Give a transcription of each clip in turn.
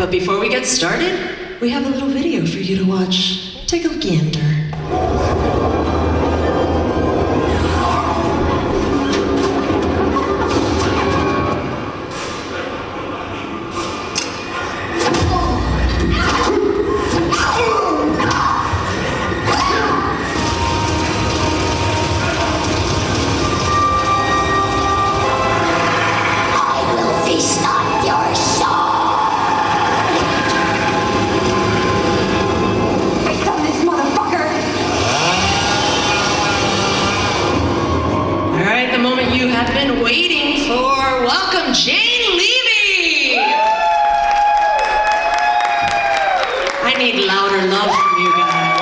But before we get started, we have a little video for you to watch. Take a gander. Jane Levy! I need louder love from you guys.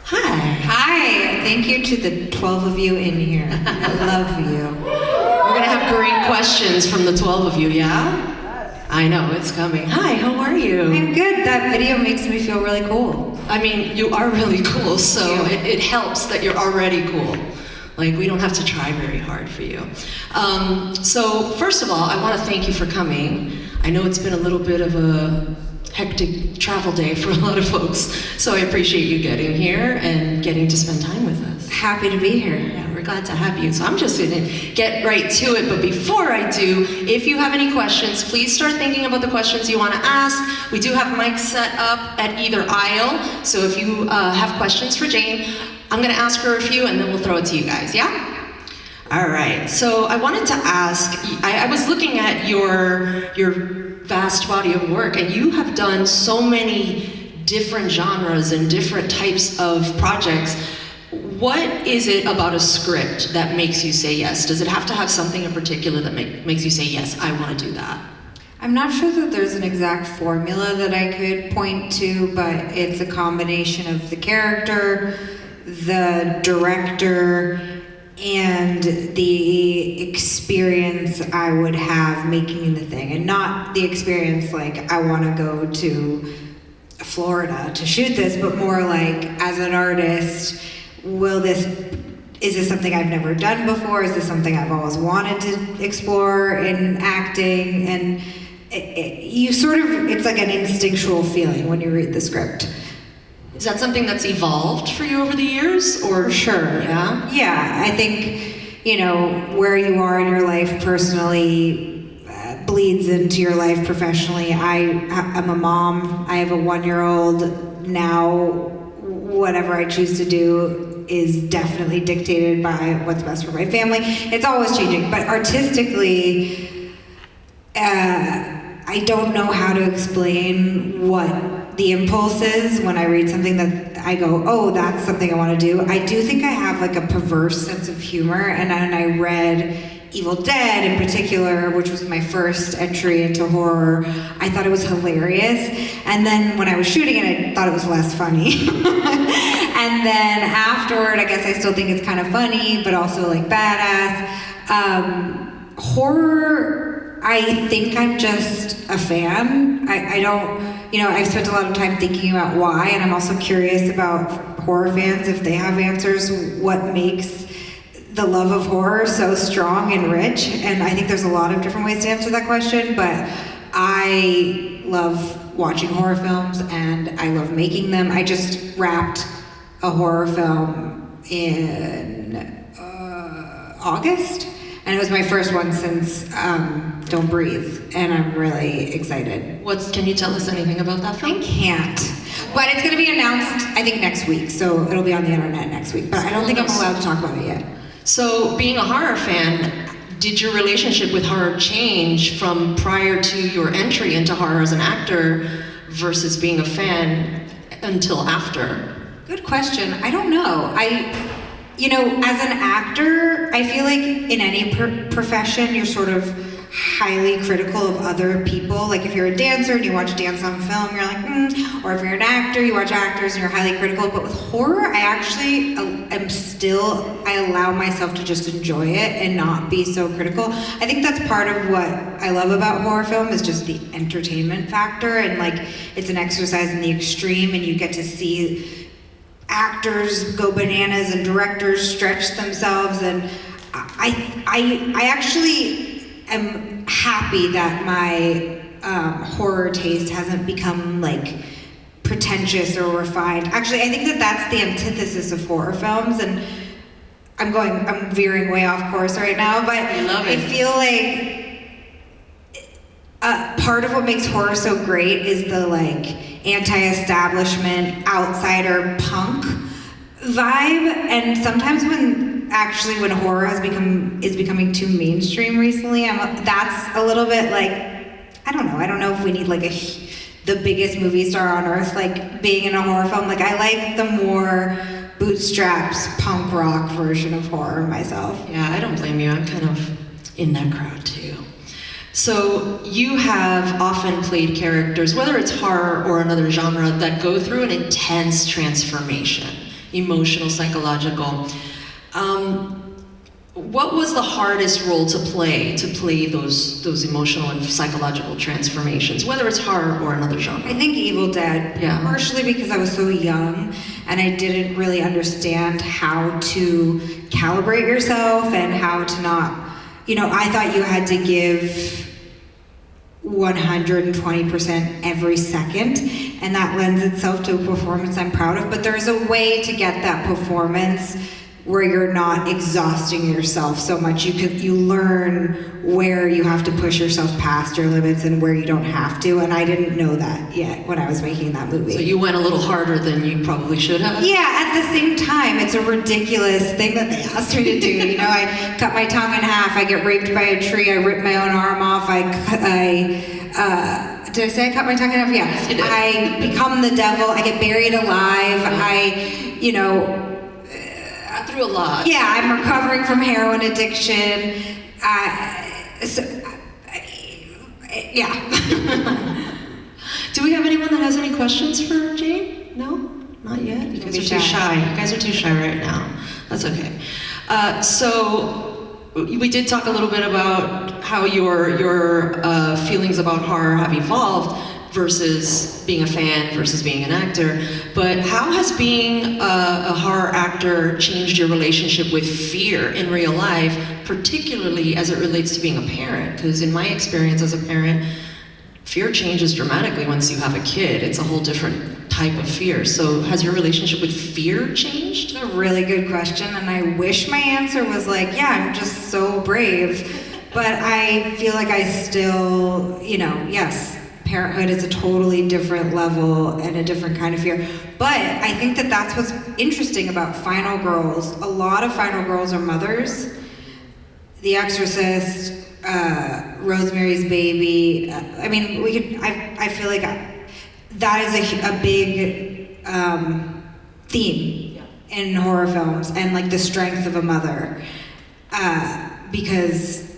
Hi. Hi. Thank you to the 12 of you in here. I love you. We're gonna have great questions from the 12 of you, yeah? I know, it's coming. Hi, how are you? I'm good. That video makes me feel really cool. I mean, you are really cool, so it helps that you're already cool. Like, we don't have to try very hard for you. So, first of all, I want to thank you for coming. I know it's been a little bit of a hectic travel day for a lot of folks, so I appreciate you getting here and getting to spend time with us. Happy to be here. Yeah, we're glad to have you. So I'm just gonna get right to it, but before I do, if you have any questions, please start thinking about the questions you want to ask. We do have mics set up at either aisle, so if you have questions for Jane, I'm gonna ask her a few and then we'll throw it to you guys, yeah? All right, so I wanted to ask, I was looking at your vast body of work, and you have done so many different genres and different types of projects. What is it about a script that makes you say yes? Does it have to have something in particular that makes you say, yes, I wanna do that? I'm not sure that there's an exact formula that I could point to, but it's a combination of the character, the director, and the experience I would have making the thing. And not the experience like, I want to go to Florida to shoot this, but more like, as an artist, is this something I've never done before? Is this something I've always wanted to explore in acting? And it's like an instinctual feeling when you read the script. Is that something that's evolved for you over the years, or? Sure. Yeah? Yeah, I think, where you are in your life personally bleeds into your life professionally. I'm a mom. I have a 1-year-old. Now, whatever I choose to do is definitely dictated by what's best for my family. It's always changing, but artistically, I don't know how to explain what the impulse is when I read something that I go, oh, that's something I want to do. I do think I have like a perverse sense of humor, and when I read Evil Dead in particular, which was my first entry into horror, I thought it was hilarious. And then when I was shooting it, I thought it was less funny. And then afterward, I guess I still think it's kind of funny, but also like badass. Horror, I think I'm just a fan. I don't, I've spent a lot of time thinking about why, and I'm also curious about horror fans, if they have answers, what makes the love of horror so strong and rich. And I think there's a lot of different ways to answer that question, but I love watching horror films and I love making them. I just wrapped a horror film in August, and it was my first one since Don't Breathe, and I'm really excited. Can you tell us anything about that film? I can't, but it's gonna be announced, I think, next week, so it'll be on the internet next week, but I don't think I'm allowed to talk about it yet. So, being a horror fan, did your relationship with horror change from prior to your entry into horror as an actor versus being a fan until after? Good question. I don't know. As an actor, I feel like in any profession, you're sort of highly critical of other people. Like if you're a dancer and you watch a dance on film, you're like, or if you're an actor, you watch actors and you're highly critical. But with horror, I actually I allow myself to just enjoy it and not be so critical. I think that's part of what I love about horror film is just the entertainment factor, and like it's an exercise in the extreme, and you get to see actors go bananas and directors stretch themselves, and I actually I'm happy that my horror taste hasn't become like pretentious or refined. Actually, I think that that's the antithesis of horror films, and I'm veering way off course right now, but I love it. I feel like part of what makes horror so great is the like anti-establishment, outsider punk vibe, and sometimes when horror is becoming too mainstream recently, that's a little bit like, I don't know if we need like the biggest movie star on earth like being in a horror film. Like I like the more bootstraps punk rock version of horror myself. Yeah, I don't blame you. I'm kind of in that crowd too. So you have often played characters, whether it's horror or another genre, that go through an intense transformation, emotional, psychological. What was the hardest role to play those emotional and psychological transformations, whether it's horror or another genre? I think Evil Dead, Yeah. partially because I was so young and I didn't really understand how to calibrate yourself and how to not, I thought you had to give 120% every second, and that lends itself to a performance I'm proud of, but there's a way to get that performance where you're not exhausting yourself so much. You learn where you have to push yourself past your limits and where you don't have to, and I didn't know that yet when I was making that movie. So you went a little harder than you probably should have? Yeah, at the same time, it's a ridiculous thing that they asked me to do. I cut my tongue in half, I get raped by a tree, I rip my own arm off, did I say I cut my tongue in half? Yeah. Yes, you did. I become the devil, I get buried alive, Through a lot. yeah, I'm recovering from heroin addiction. Yeah. Do we have anyone that has any questions for Jane? No? Not yet? You guys are too shy. You guys are too shy right now. That's okay. So we did talk a little bit about how your feelings about horror have evolved versus being a fan versus being an actor, but how has being a horror actor changed your relationship with fear in real life, particularly as it relates to being a parent? Because in my experience as a parent, fear changes dramatically once you have a kid. It's a whole different type of fear. So has your relationship with fear changed? That's a really good question, and I wish my answer was like, yeah, I'm just so brave, but I feel like I still, yes, parenthood is a totally different level and a different kind of fear. But I think that that's what's interesting about Final Girls. A lot of Final Girls are mothers. The Exorcist, Rosemary's Baby. I feel like that is a big theme in horror films, and like the strength of a mother. Because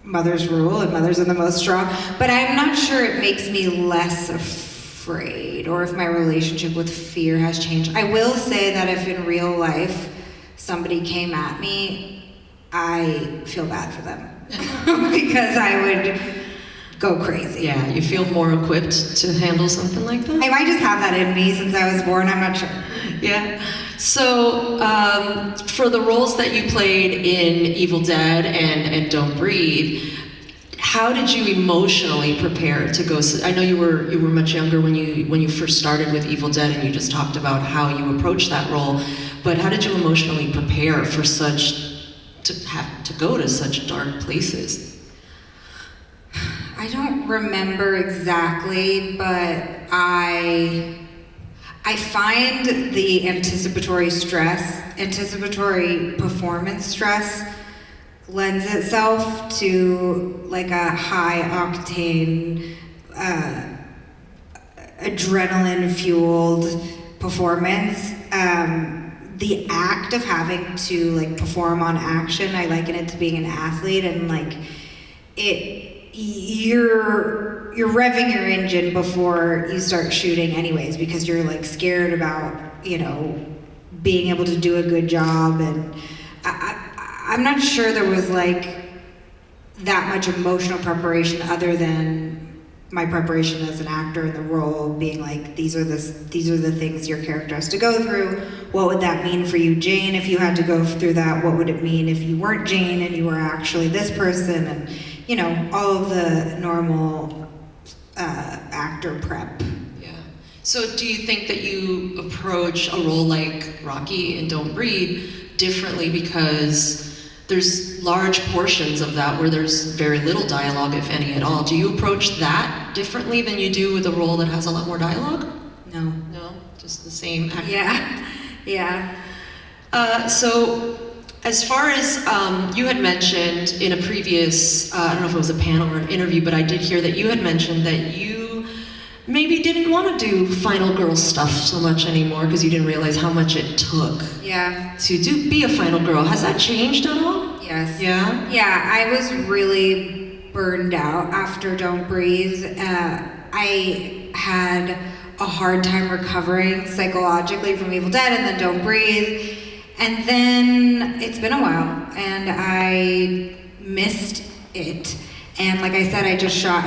mothers rule and mothers are the most strong, but I'm not sure it makes me less afraid or if my relationship with fear has changed. I will say that if in real life somebody came at me, I feel bad for them because I would go crazy. Yeah, you feel more equipped to handle something like that? I might just have that in me since I was born, I'm not sure. Yeah. So, for the roles that you played in Evil Dead and Don't Breathe, how did you emotionally prepare to go? I know you were much younger when you first started with Evil Dead, and you just talked about how you approached that role. But how did you emotionally prepare for to go to such dark places? I don't remember exactly, but I find the anticipatory performance stress lends itself to like a high octane, adrenaline fueled performance. The act of having to like perform on action, I liken it to being an athlete, and like you're revving your engine before you start shooting anyways, because you're like scared about, being able to do a good job. And I'm not sure there was like that much emotional preparation other than my preparation as an actor in the role, being like, these are the things your character has to go through. What would that mean for you, Jane, if you had to go through that? What would it mean if you weren't Jane and you were actually this person? And, you know, all of the normal actor prep. Yeah. So do you think that you approach a role like Rocky in Don't Breathe differently because there's large portions of that where there's very little dialogue, if any at all? Do you approach that differently than you do with a role that has a lot more dialogue? No. No? Just the same actor? Yeah. Yeah. So as far as you had mentioned in a previous, I don't know if it was a panel or an interview, but I did hear that you had mentioned that you maybe didn't want to do final girl stuff so much anymore because you didn't realize how much it took Yeah. to be a final girl. Has that changed at all? Yes. Yeah? Yeah, I was really burned out after Don't Breathe. I had a hard time recovering psychologically from Evil Dead and then Don't Breathe. And then it's been a while and I missed it. And like I said, I shot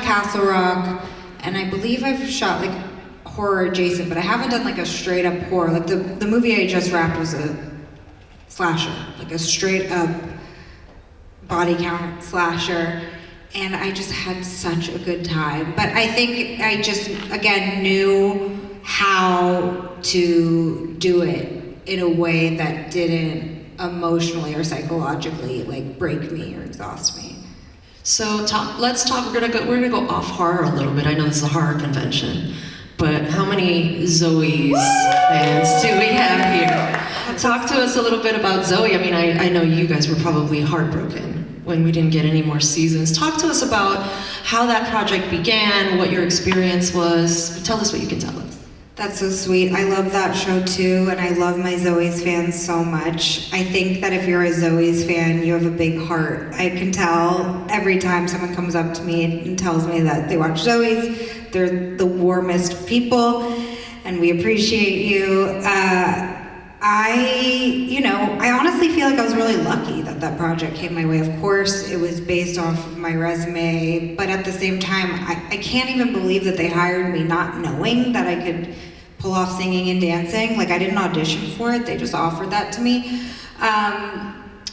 Castle Rock, and I believe I've shot like horror adjacent, but I haven't done like a straight up horror. Like the movie I just wrapped was a slasher, like a straight up body count slasher. And I just had such a good time. But I think I just, again, knew how to do it in a way that didn't emotionally or psychologically like break me or exhaust me. So let's talk, we're gonna go off horror a little bit. I know this is a horror convention, but how many Zoe's fans do we have here? Talk to us a little bit about Zoe. I mean, I know you guys were probably heartbroken when we didn't get any more seasons. Talk to us about how that project began, what your experience was. Tell us what you can tell us. That's so sweet. I love that show too, and I love my Zoe's fans so much. I think that if you're a Zoe's fan, you have a big heart. I can tell every time someone comes up to me and tells me that they watch Zoe's. They're the warmest people, and we appreciate you. I honestly feel like I was really lucky that that project came my way. Of course, it was based off of my resume, but at the same time, I can't even believe that they hired me not knowing that I could pull off singing and dancing. Like, I didn't audition for it, they just offered that to me.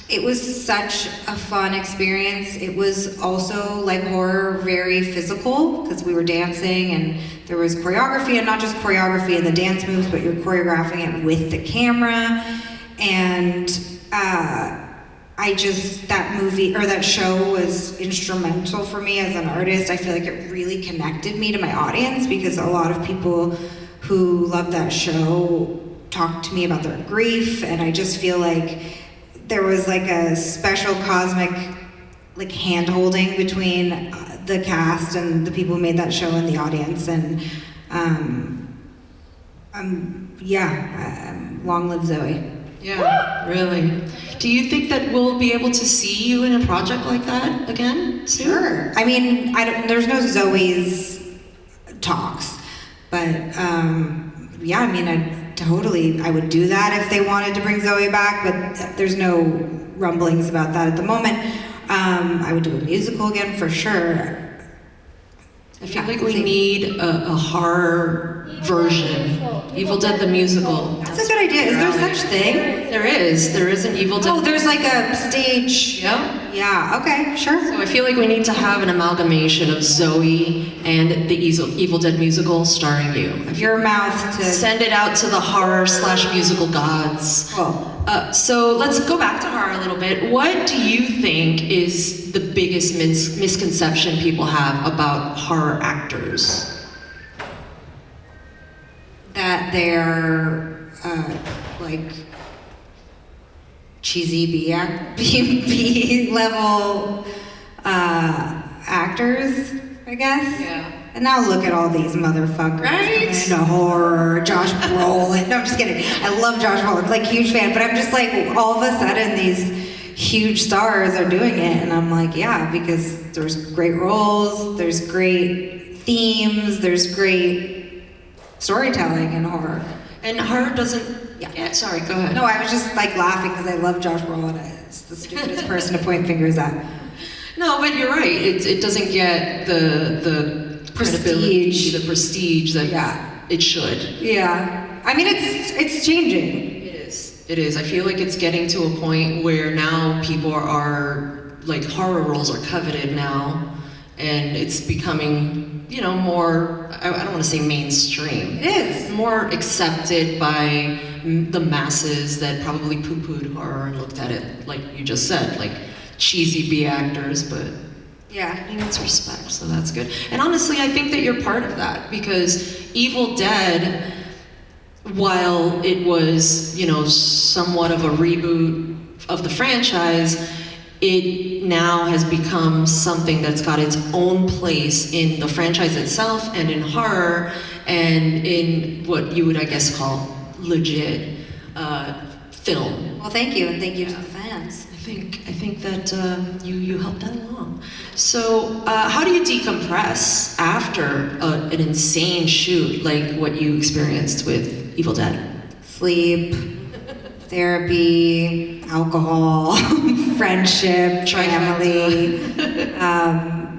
It was such a fun experience. It was also, like horror, very physical, because we were dancing and there was choreography, and not just choreography in the dance moves, but you're choreographing it with the camera. And that show was instrumental for me as an artist. I feel like it really connected me to my audience, because a lot of people who love that show talk to me about their grief, and I just feel like there was like a special cosmic like hand-holding between the cast and the people who made that show and the audience. And long live Zoe. Yeah, really. Do you think that we'll be able to see you in a project like that again soon? Sure. I mean, there's no Zoe's talks, but yeah, I mean, I would do that if they wanted to bring Zoe back, but there's no rumblings about that at the moment. I would do a musical again for sure. I feel like we need a horror version. Evil Dead the musical. That's a good idea. Is there such thing? There is. There is an Evil Dead. Oh, there's like a stage. Yeah. Yeah, okay, sure. So I feel like we need to have an amalgamation of Zoe and the Evil Dead musical starring you. Your mouth to... Send it out to the horror/musical gods. Cool. So let's go back to horror a little bit. What do you think is the biggest misconception people have about horror actors? That they're like cheesy B level actors, I guess. Yeah. And now look at all these motherfuckers coming into horror. Josh Brolin. No, I'm just kidding. I love Josh Brolin. Like, huge fan. But I'm just like, all of a sudden, these huge stars are doing it. And I'm like, yeah, because there's great roles, there's great themes, there's great storytelling in horror. And horror doesn't... Yeah, sorry, go ahead. No, I was just like laughing because I love Josh Brolin. It's the stupidest person to point fingers at. No, but you're right. It doesn't get the credibility, the prestige that Yeah. it should. Yeah. I mean, it's changing. It is. It is. I feel like it's getting to a point where now people are, like, horror roles are coveted now, and it's becoming, you know, more, I don't want to say mainstream. It is. More accepted by the masses that probably poo-pooed horror and looked at it, like you just said, like cheesy B actors, but Yeah. getting its respect, so that's good. And honestly, I think that you're part of that, because Evil Dead, while it was, you know, somewhat of a reboot of the franchise, it now has become something that's got its own place in the franchise itself and in horror and in what you would, I guess, call legit film. Well, thank you, and thank you to the fans. I think that you helped that along. So, how do you decompress after an insane shoot like what you experienced with Evil Dead? Sleep, therapy, alcohol, friendship, family.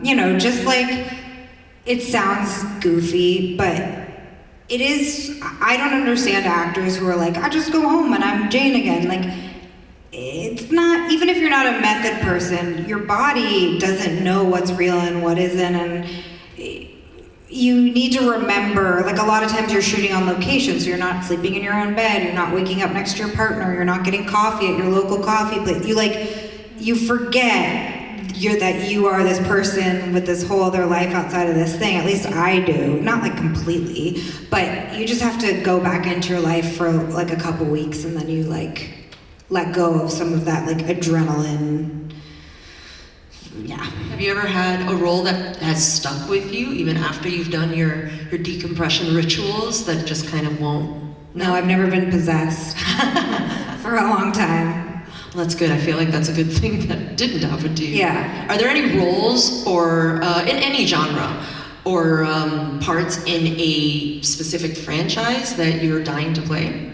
You know, just like, it sounds goofy, but it is. I don't understand actors who are like, I just go home and I'm Jane again. Like, it's not, even if you're not a method person, your body doesn't know what's real and what isn't, and you need to remember, like, a lot of times you're shooting on location, so you're not sleeping in your own bed, you're not waking up next to your partner, you're not getting coffee at your local coffee place. You forget that you are this person with this whole other life outside of this thing. At least I do. Not like completely, but you just have to go back into your life for like a couple weeks, and then you like let go of some of that like adrenaline. Yeah. Have you ever had a role that has stuck with you even after you've done your decompression rituals that just kind of won't? No, I've never been possessed for a long time. Well, that's good. I feel like that's a good thing that didn't happen to you. Yeah. Are there any roles or in any genre or parts in a specific franchise that you're dying to play?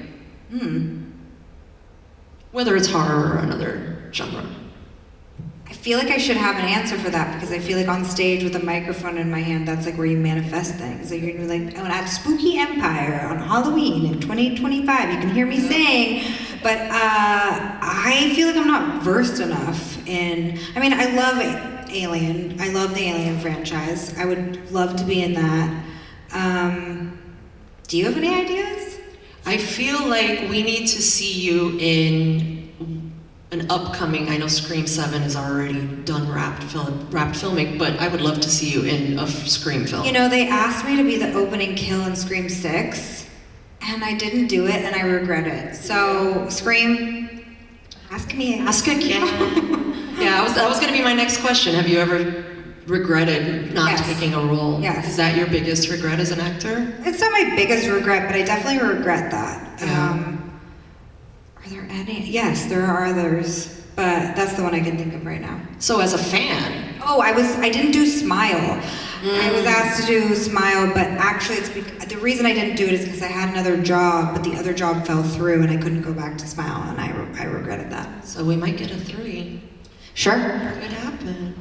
Whether it's horror or another genre. I feel like I should have an answer for that, because I feel like on stage with a microphone in my hand, that's like where you manifest things. Like, you're like, oh, at Spooky Empire on Halloween in 2025, you can hear me sing. But I feel like I'm not versed enough in, I mean, I love Alien. I love the Alien franchise. I would love to be in that. Do you have any ideas? I feel like we need to see you in an upcoming, I know Scream 7 is already done wrapped filming, but I would love to see you in a Scream film. You know, they asked me to be the opening kill in Scream 6, and I didn't do it, and I regret it. So, Scream, ask me. Ask again. Yeah, that was going to be my next question. Have you ever regretted not taking a role? Yes. Is that your biggest regret as an actor? It's not my biggest regret, but I definitely regret that. Yeah. Are there any? Yes, there are others, but that's the one I can think of right now. So as a fan. Oh, I didn't do Smile. I was asked to do Smile, but actually the reason I didn't do it is because I had another job, but the other job fell through and I couldn't go back to Smile, and I regretted that. So we might get a 3. Sure. Could happen.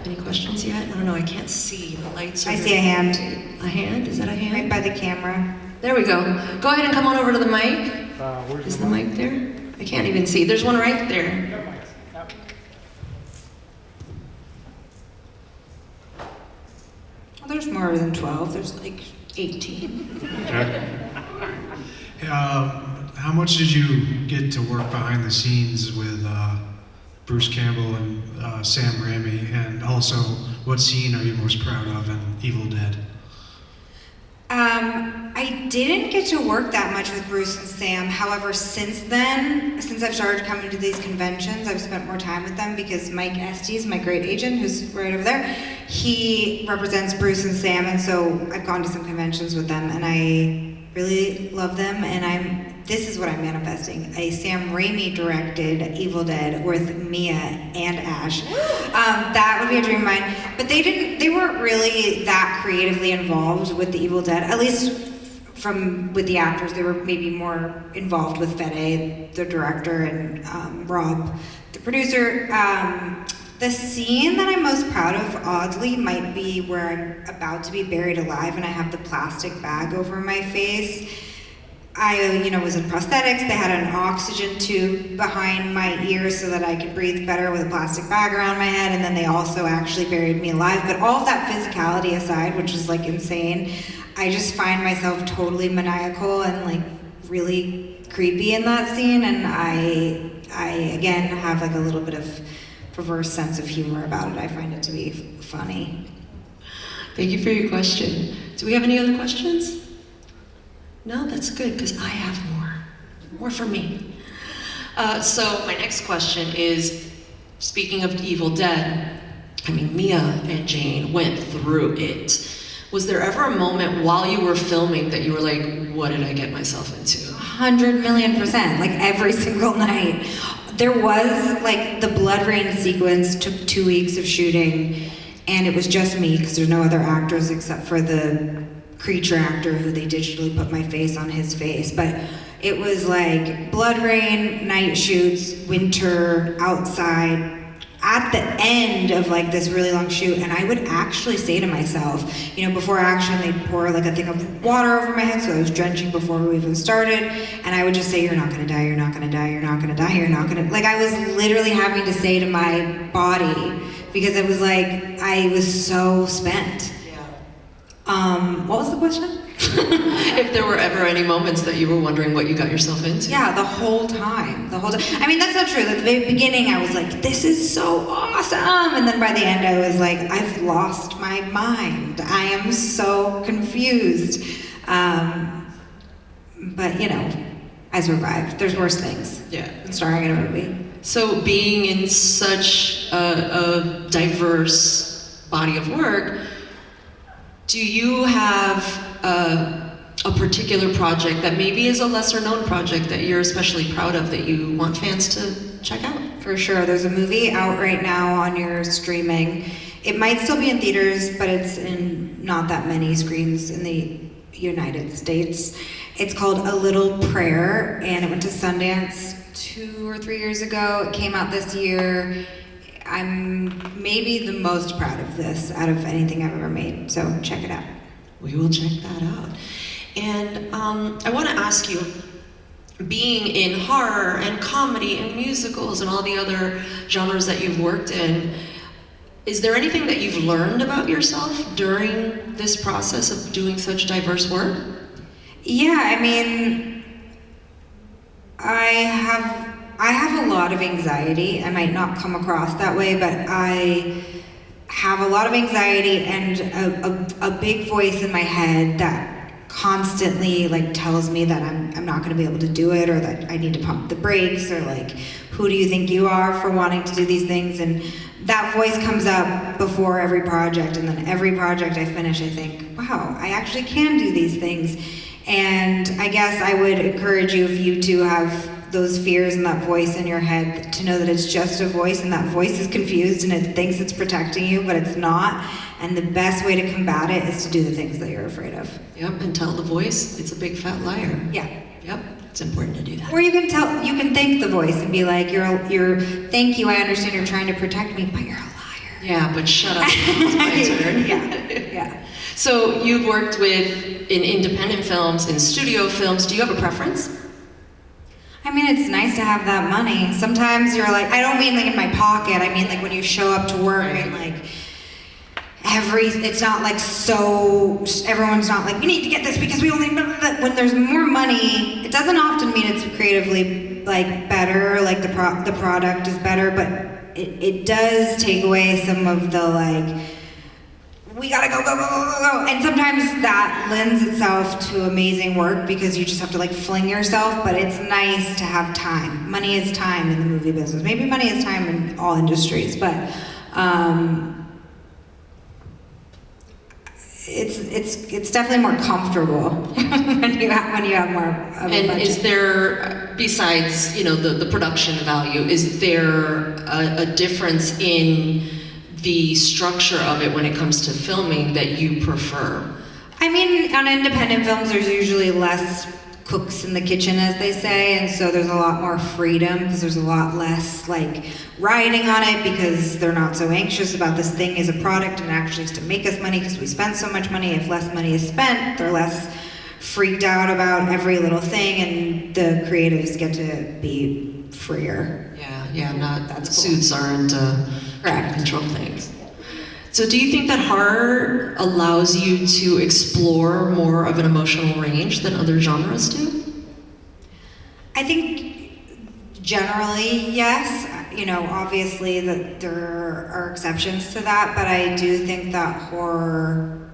Any questions yet? I don't know, I can't see. The lights are... I see a hand. A hand? Is that a hand? Right by the camera. There we go. Go ahead and come on over to the mic. Where's Is the mic there? I can't even see. There's one right there. Well, there's more than 12. There's like 18. How much did you get to work behind the scenes with Bruce Campbell and Sam Raimi? And also, what scene are you most proud of in Evil Dead? I didn't get to work that much with Bruce and Sam. However, since I've started coming to these conventions, I've spent more time with them, because Mike Estes, my great agent, who's right over there, he represents Bruce and Sam, and so I've gone to some conventions with them, and I really love them, and this is what I'm manifesting. A Sam Raimi directed Evil Dead with Mia and Ash. That would be a dream of mine. But they weren't really that creatively involved with the Evil Dead, at least with the actors. They were maybe more involved with Fede, the director, and Rob, the producer. The scene that I'm most proud of, oddly, might be where I'm about to be buried alive and I have the plastic bag over my face. I, was in prosthetics. They had an oxygen tube behind my ear so that I could breathe better with a plastic bag around my head, and then they also actually buried me alive. But all of that physicality aside, which is like insane, I just find myself totally maniacal and like really creepy in that scene, and I again have like a little bit of perverse sense of humor about it. I find it to be funny. Thank you for your question. Do we have any other questions? No, that's good, because I have more. More for me. So my next question is, speaking of Evil Dead, Mia and Jane went through it. Was there ever a moment while you were filming that you were like, what did I get myself into? 100,000,000%, like every single night. There was, like, the blood rain sequence took 2 weeks of shooting, and it was just me, because there's no other actors except for the creature actor who they digitally put my face on his face. But it was like blood rain, night shoots, winter, outside, at the end of like this really long shoot. And I would actually say to myself, before action, they'd pour like a thing of water over my head, so I was drenching before we even started, and I would just say, you're not gonna die, you're not gonna die, you're not gonna die, you're not gonna, like I was literally having to say to my body, because it was like, I was so spent. What was the question? If there were ever any moments that you were wondering what you got yourself into. Yeah, the whole time. I mean, that's not true. At the very beginning, I was like, this is so awesome. And then by the end, I was like, I've lost my mind. I am so confused. But, I survived. There's worse things than starring in a movie. So being in such a diverse body of work, do you have a particular project that maybe is a lesser known project that you're especially proud of that you want fans to check out? For sure. There's a movie out right now on your streaming. It might still be in theaters, but it's in not that many screens in the United States. It's called A Little Prayer, and it went to Sundance 2 or 3 years ago. It came out this year. I'm maybe the most proud of this out of anything I've ever made, so check it out. We will check that out. And I want to ask you, being in horror and comedy and musicals and all the other genres that you've worked in, is there anything that you've learned about yourself during this process of doing such diverse work? Yeah, I have a lot of anxiety. I might not come across that way, but I have a lot of anxiety and a big voice in my head that constantly like tells me that I'm not going to be able to do it, or that I need to pump the brakes, or like, who do you think you are for wanting to do these things? And that voice comes up before every project, and then every project I finish, I think, wow, I actually can do these things. And I guess I would encourage you, if you too have those fears and that voice in your head, to know that it's just a voice, and that voice is confused and it thinks it's protecting you, but it's not. And the best way to combat it is to do the things that you're afraid of. Yep, and tell the voice it's a big fat liar. Yeah. Yep, it's important to do that. Or you can thank the voice and be like, thank you, I understand you're trying to protect me, but you're a liar. Yeah, but shut up, it's my turn. Yeah. So you've worked in independent films, in studio films. Do you have a preference? It's nice to have that money. Sometimes you're like, I don't mean like in my pocket, I mean like when you show up to work and like it's not like everyone's not like, we need to get this because we only, when there's more money, it doesn't often mean it's creatively like better, like the product is better, but it does take away some of the like, we gotta go. And sometimes that lends itself to amazing work because you just have to like fling yourself, but it's nice to have time. Money is time in the movie business. Maybe money is time in all industries, but it's definitely more comfortable when you have more of a budget. And is there, besides the production value, is there a difference in the structure of it when it comes to filming that you prefer? On independent films, there's usually less cooks in the kitchen, as they say, and so there's a lot more freedom because there's a lot less like riding on it because they're not so anxious about this thing as a product and actually is to make us money because we spend so much money. If less money is spent, they're less freaked out about every little thing, and the creatives get to be freer. Yeah, not That's cool. suits aren't trying to control things. So do you think that horror allows you to explore more of an emotional range than other genres do? I think generally, yes. You know, obviously that there are exceptions to that, but I do think that horror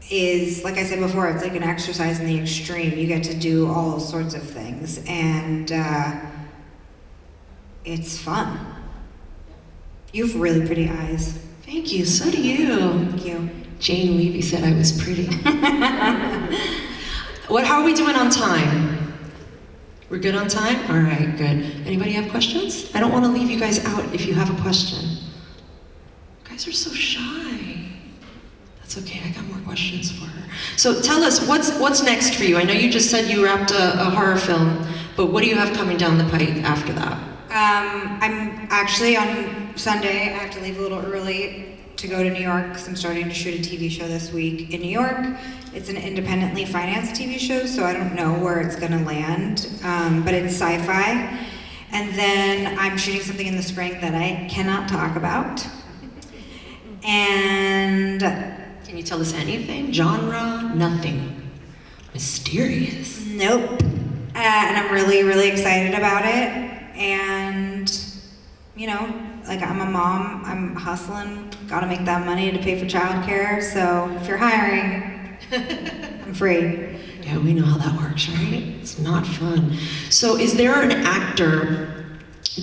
is, like I said before, it's like an exercise in the extreme. You get to do all sorts of things, and it's fun. You have really pretty eyes. Thank you, so do you. Thank you. Jane Levy said I was pretty. How are we doing on time? We're good on time? All right, good. Anybody have questions? I don't want to leave you guys out if you have a question. You guys are so shy. That's okay, I got more questions for her. So tell us, what's next for you? I know you just said you wrapped a horror film, but what do you have coming down the pike after that? I'm actually on Sunday, I have to leave a little early to go to New York because I'm starting to shoot a TV show this week in New York. It's an independently financed TV show, so I don't know where it's gonna land, but it's sci-fi. And then I'm shooting something in the spring that I cannot talk about. And Can you tell us anything? Genre? Nothing. Mysterious. nope. And I'm really, really excited about it. And, you know, like I'm a mom, I'm hustling, gotta make that money to pay for childcare. So if you're hiring, I'm free. Yeah, we know how that works, right? It's not fun. So is there an actor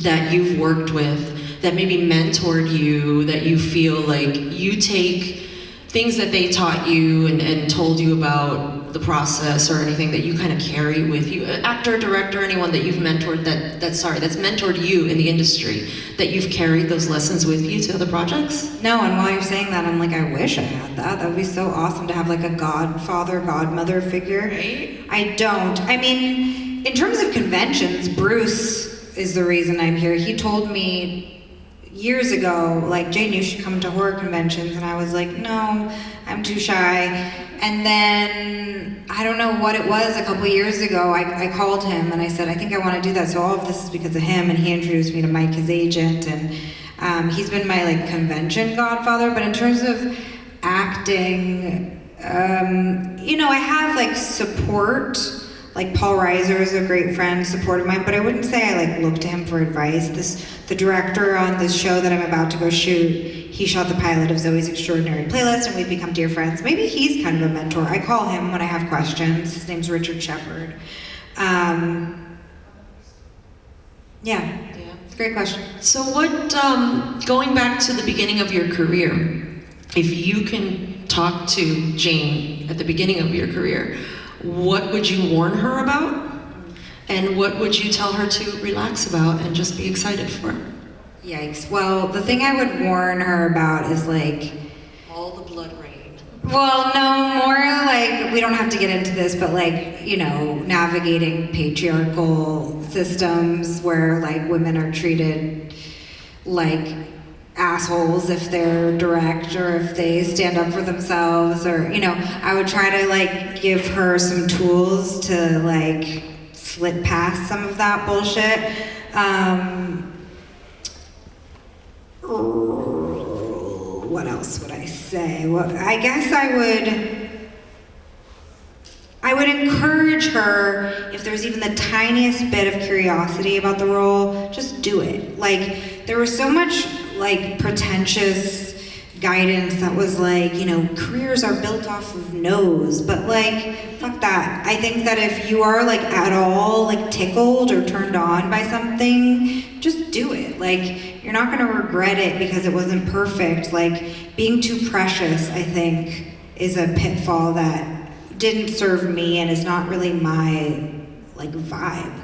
that you've worked with that maybe mentored you, that you feel like you take things that they taught you and told you about the process or anything that you kind of carry with you? An actor, director, anyone that you've mentored that's mentored you in the industry, that you've carried those lessons with you to other projects? No, and while you're saying that, I'm like, I wish I had that. That would be so awesome to have like a godfather, godmother figure. Right? I don't. I mean, in terms of conventions, Bruce is the reason I'm here. He told me years ago, like, Jane, you should come to horror conventions, and I was like, no, I'm too shy. And then, I don't know what it was, a couple years ago, I called him and I said, I think I want to do that, so all of this is because of him, and he introduced me to Mike, his agent, and he's been my, like, convention godfather. But in terms of acting, you know, I have, like, support. Like, Paul Reiser is a great friend, support of mine, but I wouldn't say I like look to him for advice. The director on this show that I'm about to go shoot, he shot the pilot of Zoe's Extraordinary Playlist, and we've become dear friends. Maybe he's kind of a mentor. I call him when I have questions. His name's Richard Shepard. Yeah, it's a great question. So what, going back to the beginning of your career, if you can talk to Jane at the beginning of your career, what would you warn her about? And what would you tell her to relax about and just be excited for? Yikes. Well, the thing I would warn her about is like, All the blood rain. well, no, more like, we don't have to get into this, but like, you know, navigating patriarchal systems where like women are treated like assholes if they're direct or if they stand up for themselves, or, you know, I would try to like give her some tools to like slip past some of that bullshit. What else would I say? Well, I guess I would encourage her, if there's even the tiniest bit of curiosity about the role, just do it. Like, there was so much like pretentious guidance that was like, you know, careers are built off of no's, but like, fuck that. I think that if you are like at all like tickled or turned on by something, just do it. Like, you're not gonna regret it because it wasn't perfect. Like, being too precious, I think, is a pitfall that didn't serve me and is not really my like vibe.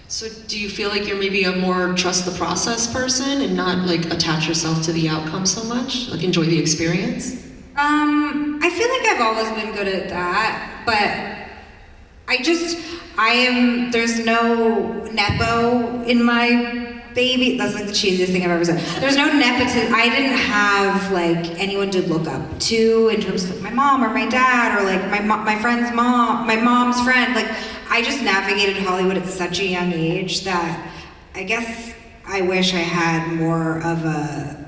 So do you feel like you're maybe a more trust the process person and not like attach yourself to the outcome so much? Like, enjoy the experience? I feel like I've always been good at that, but there's no nepo in my baby. That's like the cheesiest thing I've ever said. There's no nepotism. I didn't have like anyone to look up to in terms of like, my mom or my dad or like my friend's mom, my mom's friend. Like I just navigated Hollywood at such a young age that I guess I wish I had more of a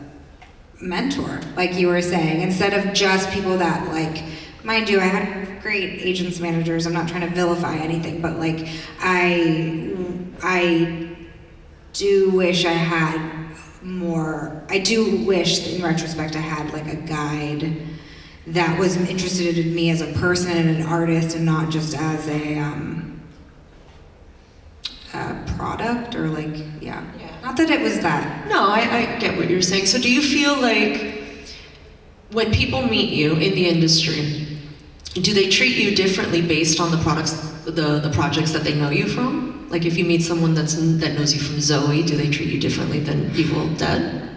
mentor, like you were saying, instead of just people that like, mind you, I had great agents, managers. I'm not trying to vilify anything, but like I do wish I had more. I do wish in retrospect I had like a guide that was interested in me as a person and an artist and not just as a product or like, yeah. Not that it was that. No, I get what you're saying. So do you feel like when people meet you in the industry, do they treat you differently based on the products, the projects that they know you from? Like if you meet someone that knows you from Zoe, do they treat you differently than Evil Dead?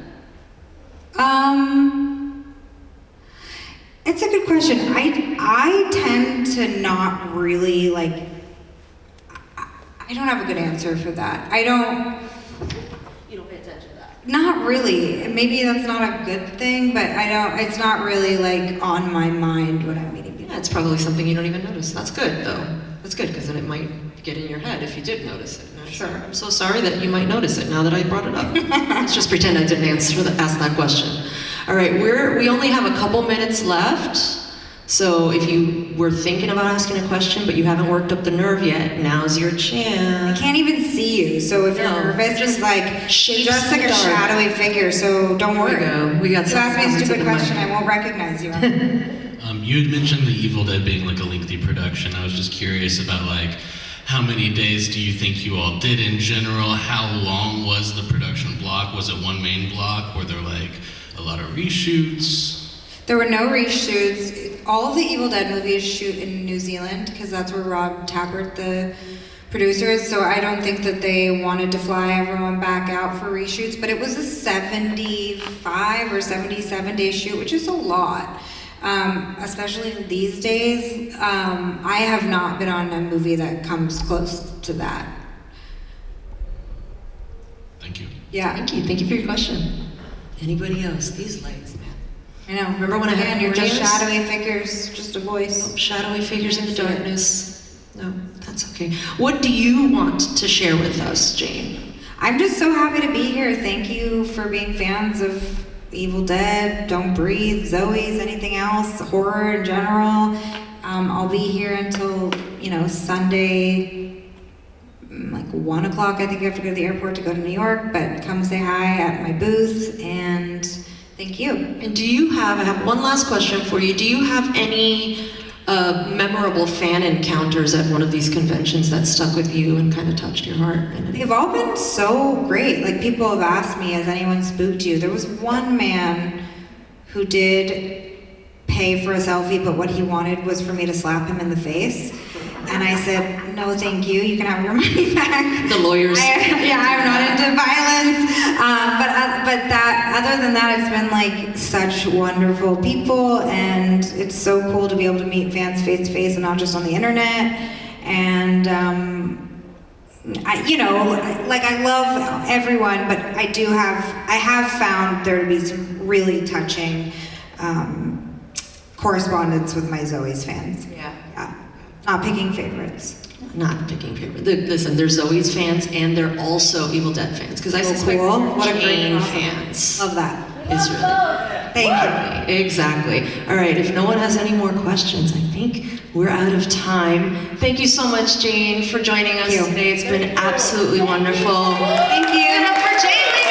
It's a good question. I tend to not really like. I don't have a good answer for that. You don't pay attention to that. Not really. Maybe that's not a good thing, but it's not really like on my mind when I'm meeting people. Yeah, it's probably something you don't even notice. That's good though. That's good because then it might get in your head if you did notice it. Sure. I'm so sorry that you might notice it now that I brought it up. Let's just pretend I didn't ask that question. All right, we only have a couple minutes left. So if you were thinking about asking a question, but you haven't worked up the nerve yet, now's your chance. I can't even see you, so if you're nervous, just like shapes like a dark. shadowy figure. So don't worry. There we go. We got. You ask me a stupid question, I won't recognize you. You had mentioned The Evil Dead being like a lengthy production. I was just curious about like how many days do you think you all did in general? How long was the production block? Was it one main block? Were there like a lot of reshoots? There were no reshoots. All of the Evil Dead movies shoot in New Zealand because that's where Rob Tappert, the producer, is. So I don't think that they wanted to fly everyone back out for reshoots, but it was a 75 or 77 day shoot, which is a lot. Especially these days. I have not been on a movie that comes close to that. Thank you. Yeah. Thank you for your question. Anybody else? These lights, man. I know. Remember when I had you're just Cornelius? shadowy figures, just a voice. Oh, shadowy figures in the darkness. No, that's okay. What do you want to share with us, Jane? I'm just so happy to be here. Thank you for being fans of Evil Dead, Don't Breathe, Zoe's, anything else, horror in general. I'll be here until, Sunday, like 1 o'clock. I think I have to go to the airport to go to New York, but come say hi at my booth, and thank you. And I have one last question for you. Do you have any memorable fan encounters at one of these conventions that stuck with you and kind of touched your heart? They've all been so great. Like, people have asked me, has anyone spooked you? There was one man who did pay for a selfie, but what he wanted was for me to slap him in the face. And I said, no, thank you. You can have your money back. The lawyers. I'm not into violence. But other than that, it's been like such wonderful people, and it's so cool to be able to meet fans face to face and not just on the internet. And I love everyone, but I have found there to be some really touching correspondence with my Zoe's fans. Yeah. Not picking favorites. Not picking favorites. Listen, they're Zoe's fans and they're also Evil Dead fans. Because I suspect cool. they're What a great Jane crossover. fans. Love that. Is really. Thank you. Exactly. All right, if no one has any more questions, I think we're out of time. Thank you so much, Jane, for joining us Thank you. today. It's been absolutely wonderful. Thank you. Give it up for Jane Levy!